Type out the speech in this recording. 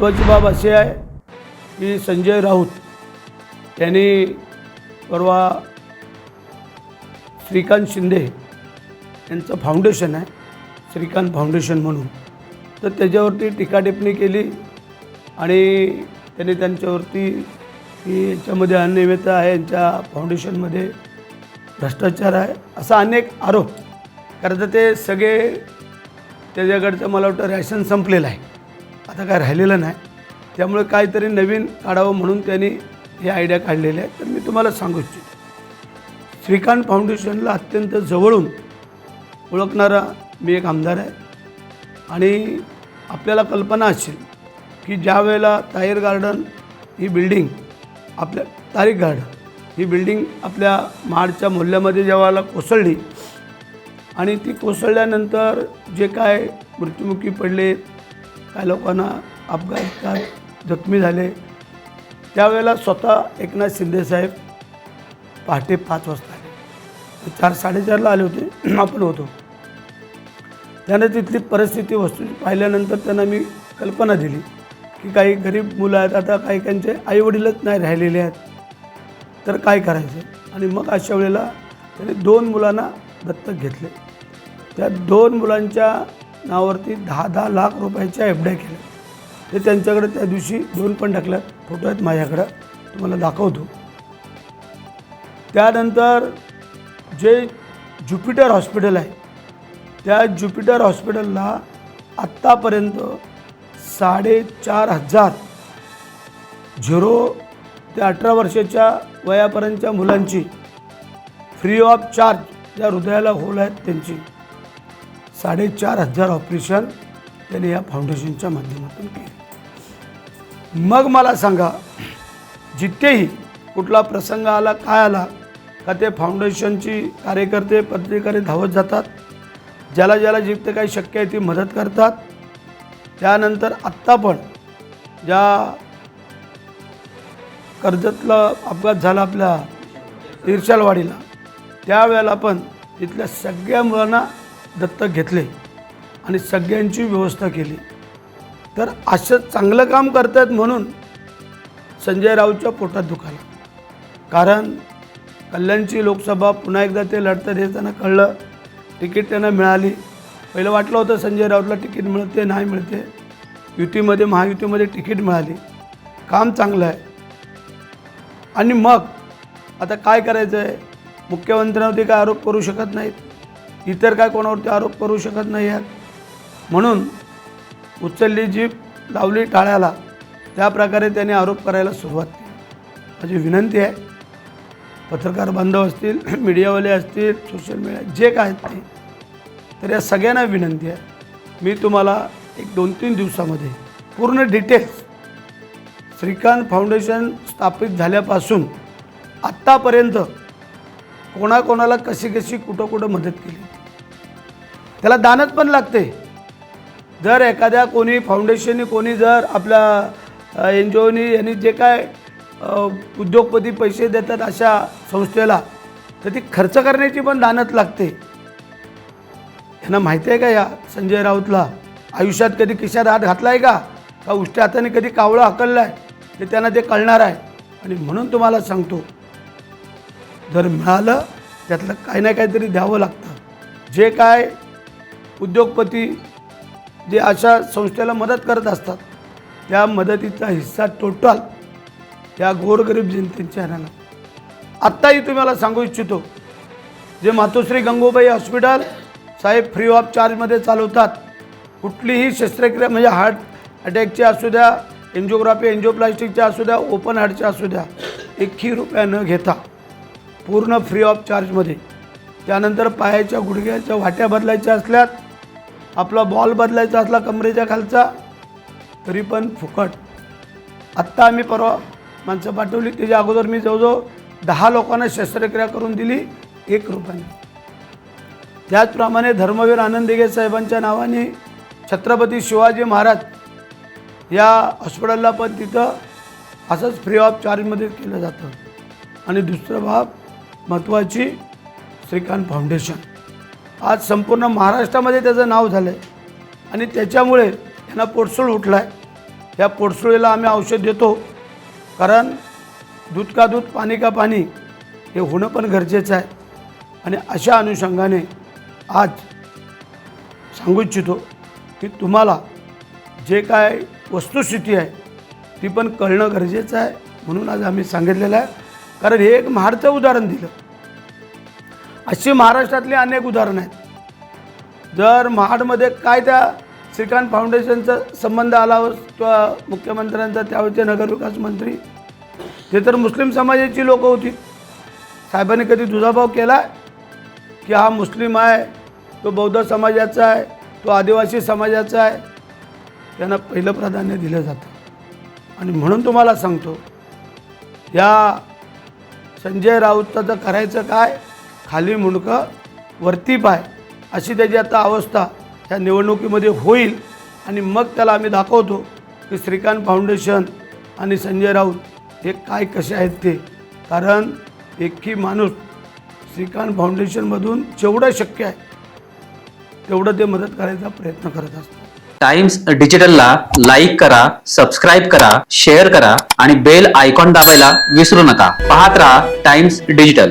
महत्त्वाची बाब अशी आहे की संजय राऊत यांनी परवा श्रीकांत शिंदे यांचं फाउंडेशन आहे, श्रीकांत फाउंडेशन म्हणून, तर त्याच्यावरती टीकाटिप्पणी केली आणि त्यांनी त्यांच्यावरती की याच्यामध्ये अनियमितता आहे, यांच्या फाउंडेशनमध्ये भ्रष्टाचार आहे, असा अनेक आरोप. कारण तर ते सगळे त्याच्याकडचं मला वाटतं रॅशन संपलेलं आहे, आता काय राहिलेलं नाही. त्यामुळे काहीतरी नवीन काढावं म्हणून त्यांनी हे आयडिया काढलेले आहे. तर मी तुम्हाला सांगू इच्छितो, श्रीकांत फाउंडेशनला अत्यंत जवळून ओळखणारा मी एक आमदार आहे आणि आपल्याला कल्पना असेल की ज्या वेळेला तायर गार्डन ही बिल्डिंग आपल्या तारीख गार्डन ही बिल्डिंग आपल्या महाडच्या मोहल्ल्यामध्ये जेव्हा कोसळली आणि ती कोसळल्यानंतर जे काय मृत्युमुखी पडले, काय लोकांना अपघातात जखमी झाले, त्यावेळेला स्वतः एकनाथ शिंदेसाहेब पहाटे 5 वाजता आले. 4-4:30ला आले होते, आपण होतो. त्यानं तिथली परिस्थिती वस्तू पाहिल्यानंतर त्यांना मी कल्पना दिली की काही गरीब मुलं आहेत, आता काही काहींचे आईवडीलच नाही राहिलेले आहेत, तर काय करायचं. आणि मग अशा वेळेला त्यांनी 2 मुलांना दत्तक घेतले. त्या 2 मुलांच्या नावावरती 10-10 लाख रुपयाच्या एफड्या केल्या. ते त्यांच्याकडे त्या दिवशी 2 पण टाकल्यात, फोटो आहेत माझ्याकडं, तुम्हाला दाखवतो. त्यानंतर जे ज्युपिटर हॉस्पिटल आहे, त्या ज्युपिटर हॉस्पिटलला आत्तापर्यंत 4,500 0 ते 18 वर्षाच्या वयापर्यंतच्या मुलांची फ्री ऑफ चार्ज, ज्या हृदयाला होल आहेत त्यांची 4,500 ऑपरेशन त्यांनी या फाउंडेशनच्या माध्यमातून केले. मग मला सांगा, जिथेही कुठला प्रसंग आला, काय आला का ते फाउंडेशनची कार्यकर्ते पत्रिकारे धावत जातात, ज्याला ज्याला जिथे काही शक्य आहे ती मदत करतात. त्यानंतर आत्ता पण ज्या कर्जतला अपघात झाला आपल्या इर्शालवाडीला, त्यावेळेला पण तिथल्या सगळ्या मुलांना दत्तक घेतले आणि सगळ्यांची व्यवस्था केली. तर असं चांगलं काम करतात म्हणून संजय राऊतच्या पोटात दुखाला. कारण कल्याणची लोकसभा पुन्हा एकदा ते लढतात हे त्यांना कळलं, तिकीट त्यांना मिळाली. पहिलं वाटलं होतं संजय राऊतला तिकीट मिळते नाही मिळते, युतीमध्ये महायुतीमध्ये तिकीट मिळाली, काम चांगलं आहे. आणि मग आता काय करायचं आहे, मुख्यमंत्र्यांवरती काय आरोप करू शकत नाहीत, इतर काय कोणावरती आरोप करू शकत नाही आहेत, म्हणून उचलली जीभ लावली टाळ्याला, त्याप्रकारे त्यांनी आरोप करायला सुरुवात केली. माझी विनंती आहे, पत्रकार बांधव असतील, मीडियावाले असतील, सोशल मीडिया जे काय आहेत ते, तर या सगळ्यांना विनंती आहे, मी तुम्हाला एक 2-3 दिवसामध्ये पूर्ण डिटेल्स श्रीकांत फाउंडेशन स्थापित झाल्यापासून आत्तापर्यंत कोणाकोणाला कशी कशी कुठं कुठं मदत केली, त्याला दानच पण लागते. जर एखाद्या कोणी फाउंडेशनने कोणी जर आपल्या एनजीओनी यांनी जे काय उद्योगपती पैसे देतात अशा संस्थेला, तर ती खर्च करण्याची पण दानत लागते. यांना माहिती आहे का, या संजय राऊतला आयुष्यात कधी खिशात हात घातला आहे का उष्ट्या हाताने कधी कावळं हकललं आहे, ते त्यांना ते कळणार आहे. आणि म्हणून तुम्हाला सांगतो, जर मिळालं त्यातलं काही ना काहीतरी द्यावं लागतं. जे काय उद्योगपती जे अशा संस्थेला मदत करत असतात, त्या मदतीचा हिस्सा टोटल या गोरगरीब जनतेच्या ह्याला. आत्ताही तुम्हाला सांगू इच्छितो, जे मातोश्री गंगूबाई हॉस्पिटल साहेब फ्री ऑफ चार्जमध्ये चालवतात. कुठलीही शस्त्रक्रिया म्हणजे हार्ट अटॅकची असू द्या, एन्जिओग्राफी एन्जिओप्लास्टिकच्या असू द्या, ओपन हार्टच्या असू द्या, 1ही रुपया न घेता पूर्ण फ्री ऑफ चार्जमध्ये. त्यानंतर पायाच्या गुडघ्याच्या वाट्या बदलायच्या असल्यात, आपला बॉल बदलायचा असला कमरेच्या खालचा, तरी पण फुकट. आत्ता आम्ही परवा माणसं पाठवली, त्याच्या अगोदर मी जवळजवळ 10 लोकांना शस्त्रक्रिया करून दिली 1 रुपयाने. त्याचप्रमाणे धर्मवीर आनंद दिघे साहेबांच्या नावाने छत्रपती शिवाजी महाराज या हॉस्पिटलला पण तिथं असंच फ्री ऑफ चार्जमध्ये केलं जातं. आणि दुसरं बाब महत्त्वाची, श्रीकांत फाउंडेशन आज संपूर्ण महाराष्ट्रामध्ये त्याचं नाव झालं आहे आणि त्याच्यामुळे यांना पोटसूळ उठला आहे. या पोटसुळीला आम्ही औषध देतो, कारण दूध का दूध पाणी का पाणी हे होणं पण गरजेचं आहे. आणि अशा अनुषंगाने आज सांगू इच्छितो की तुम्हाला जे काय वस्तुस्थिती आहे ती पण कळणं गरजेचं आहे. म्हणून आज आम्ही सांगितलेलं आहे, कारण हे एक महाडचं उदाहरण दिलं. अशी महाराष्ट्रातली अनेक उदाहरणं आहेत. जर महाडमध्ये काय त्या श्रीकांत फाउंडेशनचा संबंध आला किंवा मुख्यमंत्र्यांचा त्यावेळचे नगरविकास मंत्री ते तर मुस्लिम समाजाची लोकं होती. साहेबांनी कधी दुजाभाव केला की हा मुस्लिम आहे, तो बौद्ध समाजाचा आहे, तो आदिवासी समाजाचा आहे? त्यांना पहिलं प्राधान्य दिलं जातं. आणि म्हणून तुम्हाला सांगतो, या संजय राऊताचं करायचं काय, खाली मुंडकं वरती पाय अशी त्याची आता अवस्था ह्या निवडणुकीमध्ये होईल. आणि मग त्याला आम्ही दाखवतो की श्रीकांत फाउंडेशन आणि संजय राऊत हे काय कसे आहेत ते. कारण एकही माणूस श्रीकांत फाउंडेशनमधून जेवढं शक्य आहे तेवढं ते मदत करायचा प्रयत्न करत असतात. टाइम्स डिजिटलला लाईक करा, सबस्क्राईब करा, शेअर करा आणि बेल आयकॉन दाबायला विसरू नका. पाहत राहा टाइम्स डिजिटल.